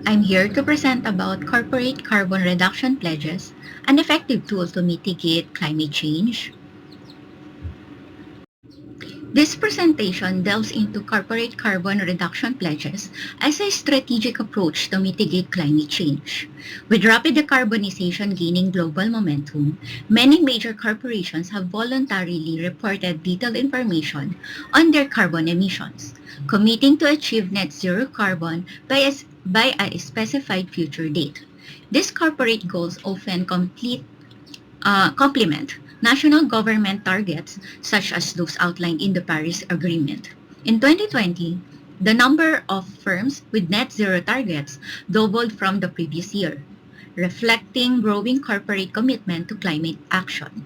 I'm here to present about corporate carbon reduction pledges, an effective tool to mitigate climate change. This presentation delves into corporate carbon reduction pledges as a strategic approach to mitigate climate change. With rapid decarbonization gaining global momentum, many major corporations have voluntarily reported detailed information on their carbon emissions, committing to achieve net zero carbon by a specified future date. These corporate goals often complement national government targets such as those outlined in the Paris Agreement. In 2020, the number of firms with net zero targets doubled from the previous year, reflecting growing corporate commitment to climate action.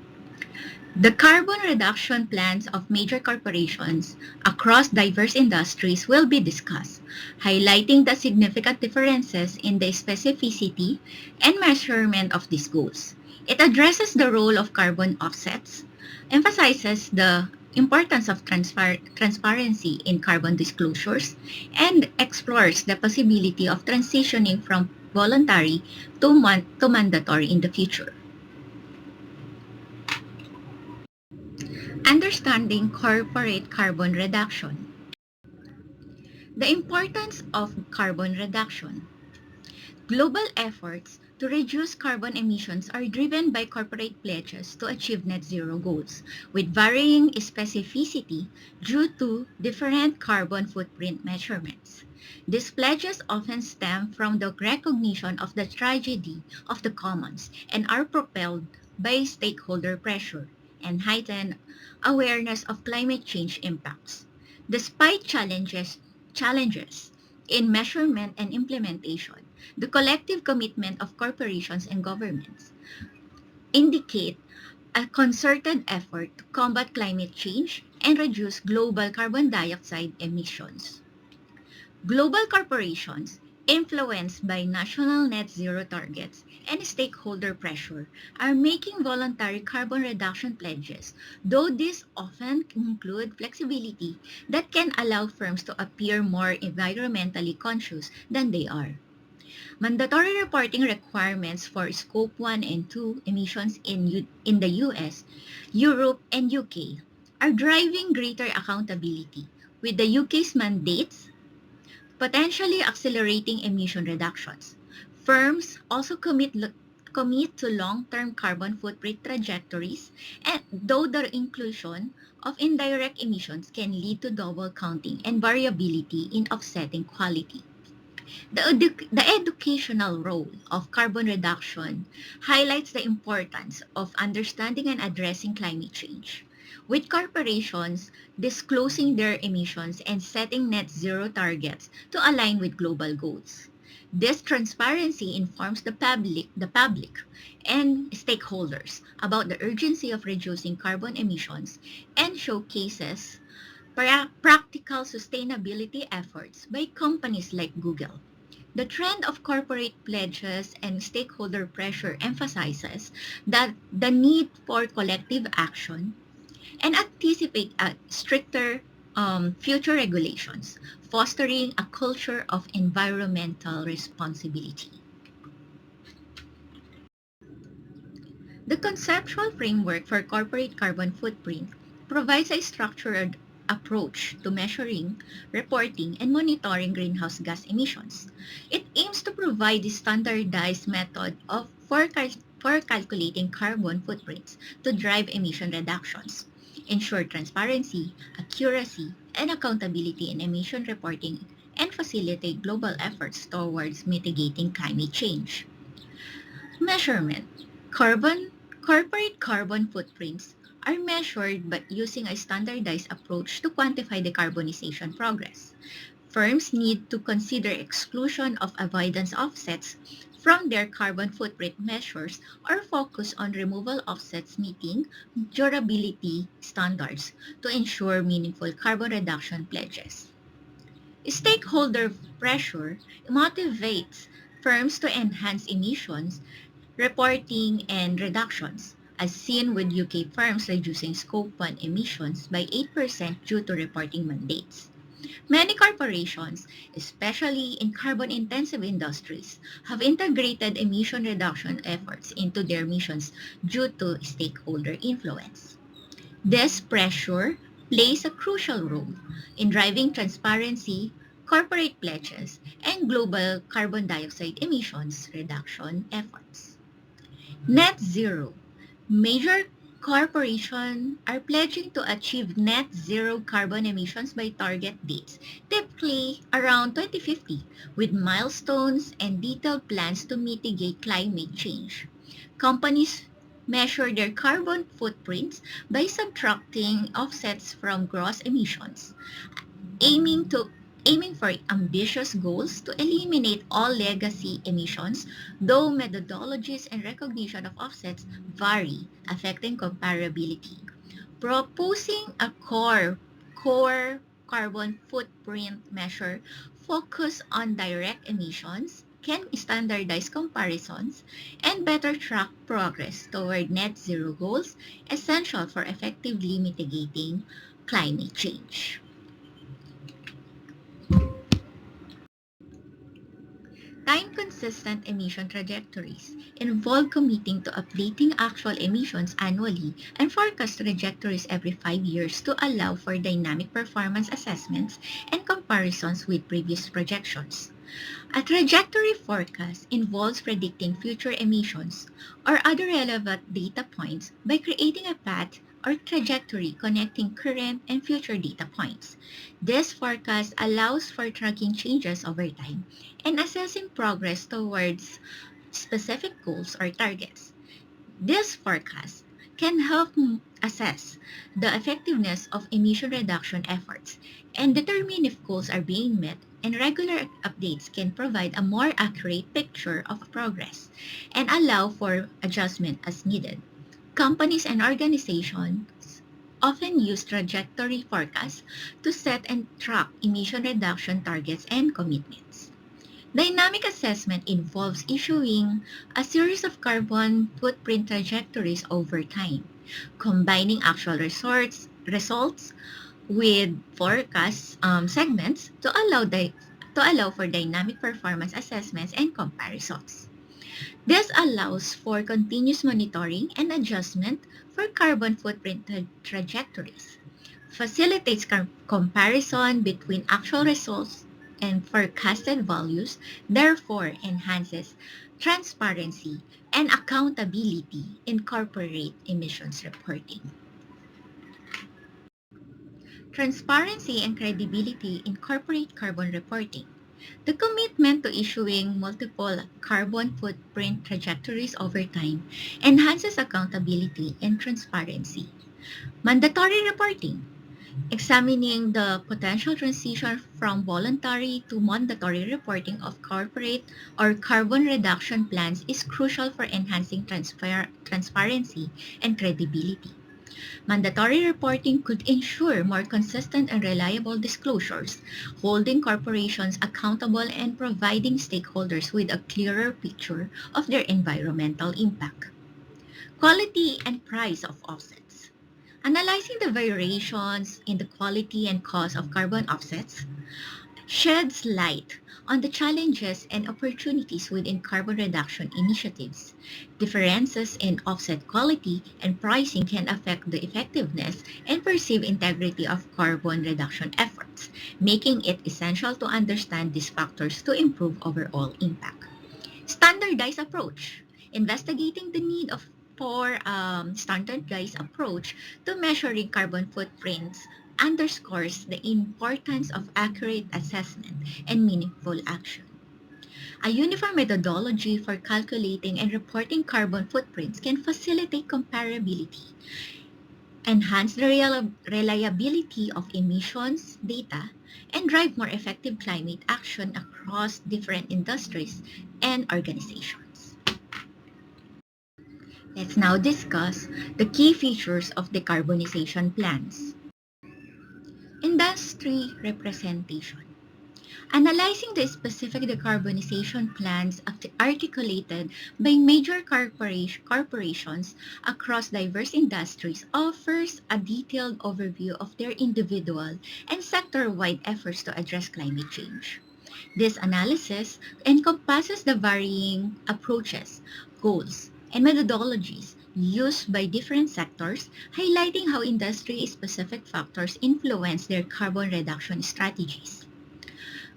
The carbon reduction plans of major corporations across diverse industries will be discussed, highlighting the significant differences in the specificity and measurement of these goals. It addresses the role of carbon offsets, emphasizes the importance of transparency in carbon disclosures, and explores the possibility of transitioning from voluntary to mandatory in the future. Understanding corporate carbon reduction. The importance of carbon reduction. Global efforts to reduce carbon emissions are driven by corporate pledges to achieve net zero goals, with varying specificity due to different carbon footprint measurements. These pledges often stem from the recognition of the tragedy of the commons and are propelled by stakeholder pressure and heightened awareness of climate change impacts. Despite challenges in measurement and implementation, the collective commitment of corporations and governments indicate a concerted effort to combat climate change and reduce global carbon dioxide emissions. Global corporations, influenced by national net zero targets and stakeholder pressure, are making voluntary carbon reduction pledges, though these often include flexibility that can allow firms to appear more environmentally conscious than they are. Mandatory reporting requirements for Scope 1 and 2 emissions in the US, Europe, and UK are driving greater accountability, with the UK's mandates potentially accelerating emission reductions. Firms also commit to long-term carbon footprint trajectories, and though the inclusion of indirect emissions can lead to double counting and variability in offsetting quality. The educational role of carbon reduction highlights the importance of understanding and addressing climate change. With corporations disclosing their emissions and setting net zero targets to align with global goals. This transparency informs the public and stakeholders about the urgency of reducing carbon emissions and showcases practical sustainability efforts by companies like Google. The trend of corporate pledges and stakeholder pressure emphasizes that the need for collective action and anticipate stricter future regulations, fostering a culture of environmental responsibility. The conceptual framework for corporate carbon footprint provides a structured approach to measuring, reporting, and monitoring greenhouse gas emissions. It aims to provide a standardized method for calculating carbon footprints to drive emission reductions, ensure transparency, accuracy, and accountability in emission reporting, and facilitate global efforts towards mitigating climate change. Measurement. Carbon Corporate carbon footprints are measured by using a standardized approach to quantify decarbonization progress. Firms need to consider exclusion of avoidance offsets from their carbon footprint measures or focus on removal offsets meeting durability standards to ensure meaningful carbon reduction pledges. Stakeholder pressure motivates firms to enhance emissions reporting and reductions, as seen with UK firms reducing Scope 1 emissions by 8% due to reporting mandates. Many corporations, especially in carbon-intensive industries, have integrated emission reduction efforts into their missions due to stakeholder influence. This pressure plays a crucial role in driving transparency, corporate pledges, and global carbon dioxide emissions reduction efforts. Net zero. Major corporations are pledging to achieve net zero carbon emissions by target dates, typically around 2050, with milestones and detailed plans to mitigate climate change. Companies measure their carbon footprints by subtracting offsets from gross emissions, aiming to aiming for ambitious goals to eliminate all legacy emissions, though methodologies and recognition of offsets vary, affecting comparability. Proposing a core carbon footprint measure focus on direct emissions can standardize comparisons and better track progress toward net zero goals essential for effectively mitigating climate change. Time-consistent emission trajectories involve committing to updating actual emissions annually and forecast trajectories every 5 years to allow for dynamic performance assessments and comparisons with previous projections. A trajectory forecast involves predicting future emissions or other relevant data points by creating a path or trajectory connecting current and future data points. This forecast allows for tracking changes over time and assessing progress towards specific goals or targets. This forecast can help assess the effectiveness of emission reduction efforts and determine if goals are being met, and regular updates can provide a more accurate picture of progress and allow for adjustment as needed. Companies and organizations often use trajectory forecasts to set and track emission reduction targets and commitments. Dynamic assessment involves issuing a series of carbon footprint trajectories over time, combining actual results with forecast segments to allow for dynamic performance assessments and comparisons. This allows for continuous monitoring and adjustment for carbon footprint trajectories, facilitates comparison between actual results and forecasted values, therefore enhances transparency and accountability in corporate emissions reporting. Transparency and credibility in corporate carbon reporting. The commitment to issuing multiple carbon footprint trajectories over time enhances accountability and transparency. Mandatory reporting. Examining the potential transition from voluntary to mandatory reporting of corporate or carbon reduction plans is crucial for enhancing transparency and credibility. Mandatory reporting could ensure more consistent and reliable disclosures, holding corporations accountable and providing stakeholders with a clearer picture of their environmental impact. Quality and price of offsets. Analyzing the variations in the quality and cost of carbon offsets sheds light on the challenges and opportunities within carbon reduction initiatives. Differences in offset quality and pricing can affect the effectiveness and perceived integrity of carbon reduction efforts, making it essential to understand these factors to improve overall impact. Standardized approach. Investigating the need for standardized approach to measuring carbon footprints underscores the importance of accurate assessment and meaningful action. A uniform methodology for calculating and reporting carbon footprints can facilitate comparability, enhance the reliability of emissions data, and drive more effective climate action across different industries and organizations. Let's now discuss the key features of decarbonization plans. Industry representation. Analyzing the specific decarbonization plans articulated by major corporations across diverse industries offers a detailed overview of their individual and sector-wide efforts to address climate change. This analysis encompasses the varying approaches, goals, and methodologies used by different sectors, highlighting how industry-specific factors influence their carbon reduction strategies.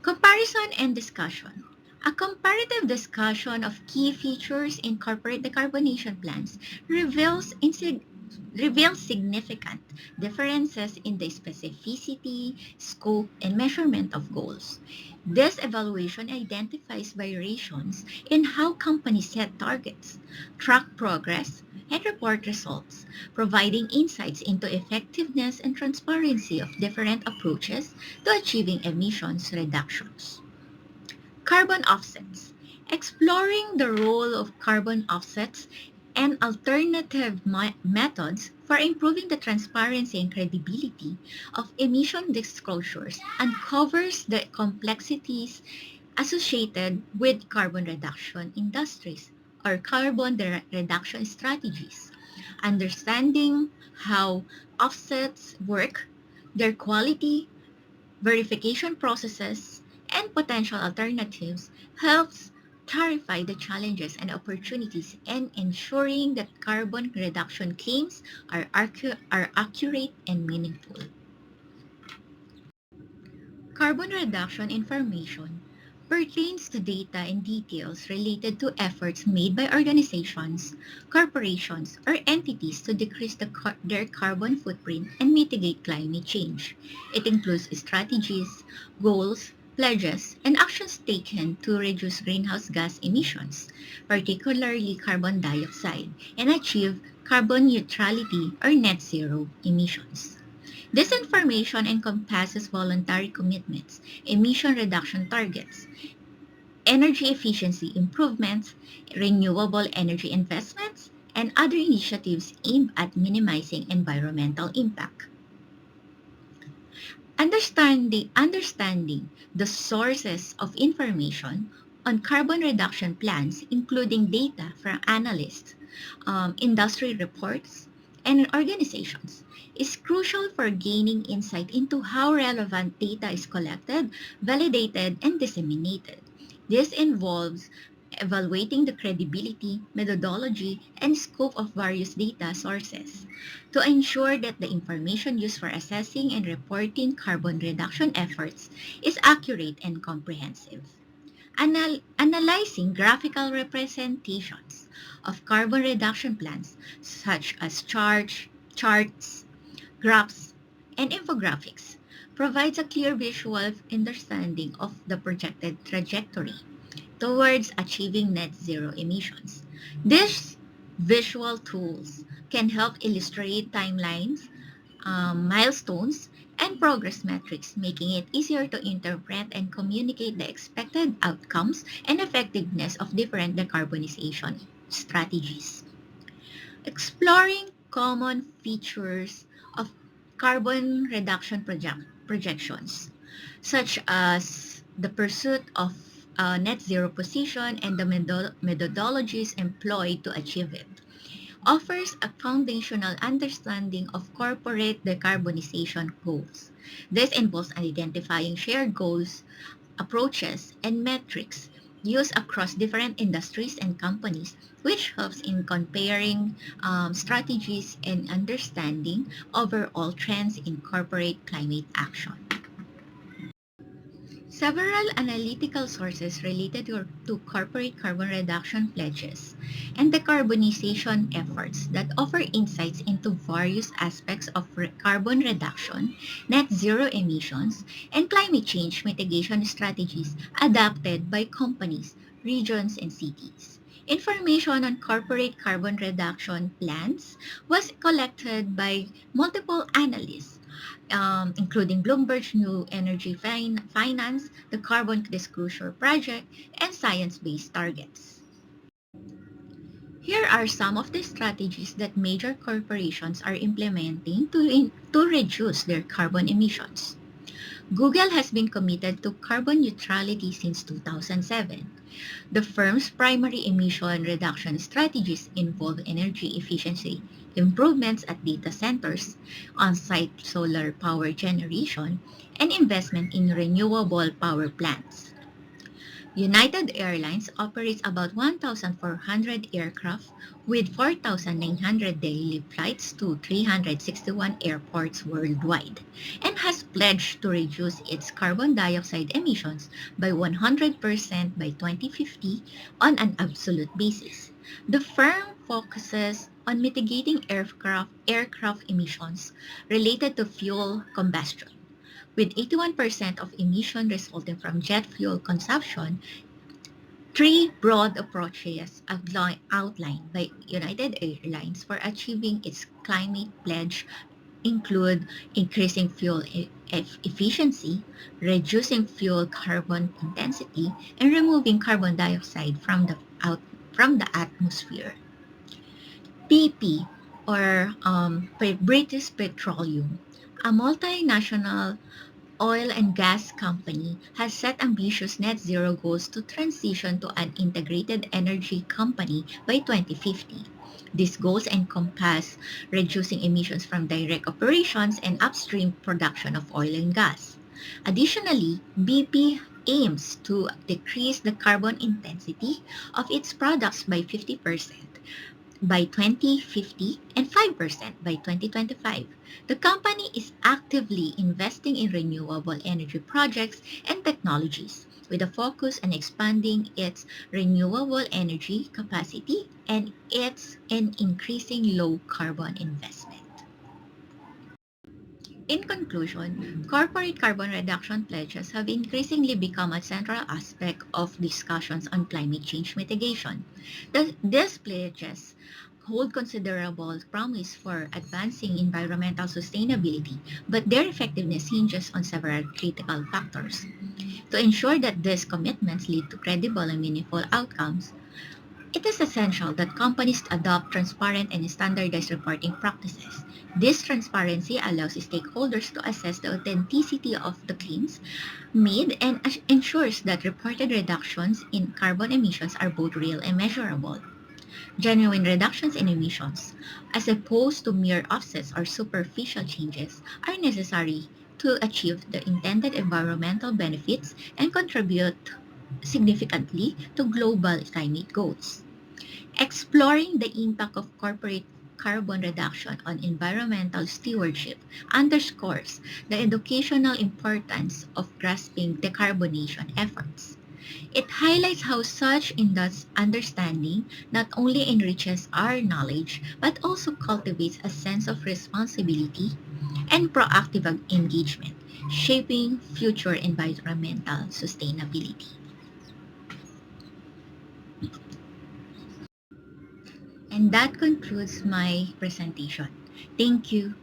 Comparison and discussion. A comparative discussion of key features in corporate decarbonization plans reveals reveals significant differences in the specificity, scope, and measurement of goals. This evaluation identifies variations in how companies set targets, track progress, and report results, providing insights into effectiveness and transparency of different approaches to achieving emissions reductions. Carbon offsets. Exploring the role of carbon offsets and alternative methods for improving the transparency and credibility of emission disclosures uncovers the complexities associated with carbon reduction industries or reduction strategies. Understanding how offsets work, their quality, verification processes, and potential alternatives helps clarify the challenges and opportunities and ensuring that carbon reduction claims are accurate and meaningful. Carbon reduction information pertains to data and details related to efforts made by organizations, corporations, or entities to decrease their carbon footprint and mitigate climate change. It includes strategies, goals, pledges, and actions taken to reduce greenhouse gas emissions, particularly carbon dioxide, and achieve carbon neutrality or net zero emissions. This information encompasses voluntary commitments, emission reduction targets, energy efficiency improvements, renewable energy investments, and other initiatives aimed at minimizing environmental impact. Understanding the sources of information on carbon reduction plans, including data from analysts, industry reports, and organizations, is crucial for gaining insight into how relevant data is collected, validated, and disseminated. This involves evaluating the credibility, methodology, and scope of various data sources to ensure that the information used for assessing and reporting carbon reduction efforts is accurate and comprehensive. Analyzing graphical representations of carbon reduction plans such as charts, graphs, and infographics provides a clear visual understanding of the projected trajectory towards achieving net zero emissions. These visual tools can help illustrate timelines, milestones, and progress metrics, making it easier to interpret and communicate the expected outcomes and effectiveness of different decarbonization strategies. Exploring common features of carbon reduction projections, such as the pursuit of a net zero position and the methodologies employed to achieve it, offers a foundational understanding of corporate decarbonization goals. This involves identifying shared goals, approaches, and metrics used across different industries and companies, which helps in comparing strategies and understanding overall trends in corporate climate action. Several analytical sources related to corporate carbon reduction pledges and decarbonization efforts that offer insights into various aspects of carbon reduction, net zero emissions, and climate change mitigation strategies adopted by companies, regions, and cities. Information on corporate carbon reduction plans was collected by multiple analysts, including Bloomberg's New Energy Finance, the Carbon Disclosure Project, and science-based targets. Here are some of the strategies that major corporations are implementing to reduce their carbon emissions. Google has been committed to carbon neutrality since 2007. The firm's primary emission reduction strategies involve energy efficiency improvements at data centers, on-site solar power generation, and investment in renewable power plants. United Airlines operates about 1,400 aircraft with 4,900 daily flights to 361 airports worldwide and has pledged to reduce its carbon dioxide emissions by 100% by 2050 on an absolute basis. The firm focuses on mitigating aircraft emissions related to fuel combustion with 81% of emission resulting from jet fuel consumption. Three broad approaches outlined by United Airlines for achieving its climate pledge include increasing fuel efficiency, reducing fuel carbon intensity, and removing carbon dioxide from the atmosphere. BP, or British Petroleum, a multinational oil and gas company, has set ambitious net zero goals to transition to an integrated energy company by 2050. These goals encompass reducing emissions from direct operations and upstream production of oil and gas. Additionally, BP aims to decrease the carbon intensity of its products by 50% by 2050 and 5% by 2025. The company is actively investing in renewable energy projects and technologies with a focus on expanding its renewable energy capacity and increasing low carbon investment. In conclusion, corporate carbon reduction pledges have increasingly become a central aspect of discussions on climate change mitigation. These pledges hold considerable promise for advancing environmental sustainability, but their effectiveness hinges on several critical factors. To ensure that these commitments lead to credible and meaningful outcomes, it is essential that companies adopt transparent and standardized reporting practices. This transparency allows stakeholders to assess the authenticity of the claims made and ensures that reported reductions in carbon emissions are both real and measurable. Genuine reductions in emissions, as opposed to mere offsets or superficial changes, are necessary to achieve the intended environmental benefits and contribute significantly to global climate goals. Exploring the impact of corporate carbon reduction on environmental stewardship underscores the educational importance of grasping decarbonation efforts. It highlights how such in-depth understanding not only enriches our knowledge but also cultivates a sense of responsibility and proactive engagement, shaping future environmental sustainability. And that concludes my presentation. Thank you.